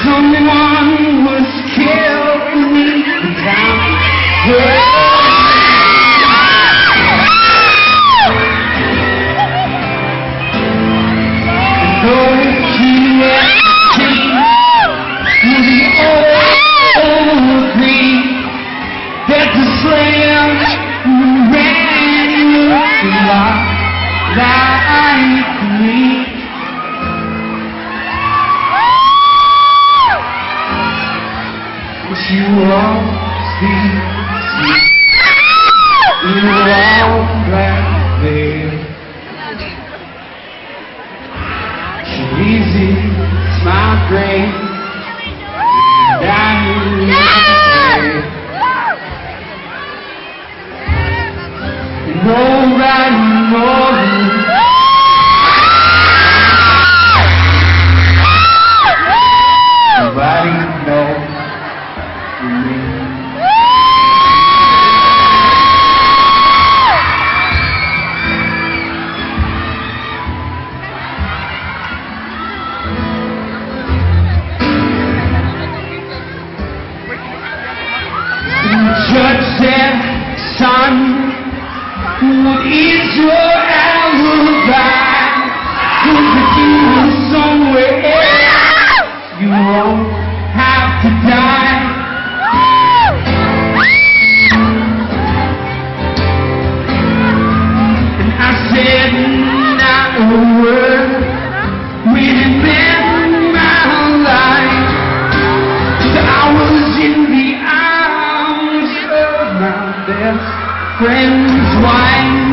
Someone was killed beneath the town. You all see, you all right there. So easy, smile great, down here. And all right, nobody knows. Judge said, son, what is your alibi? Prove that you were somewhere else. You won't have to die. And I said not a word when it meant my life. So I was in the best friend's wife.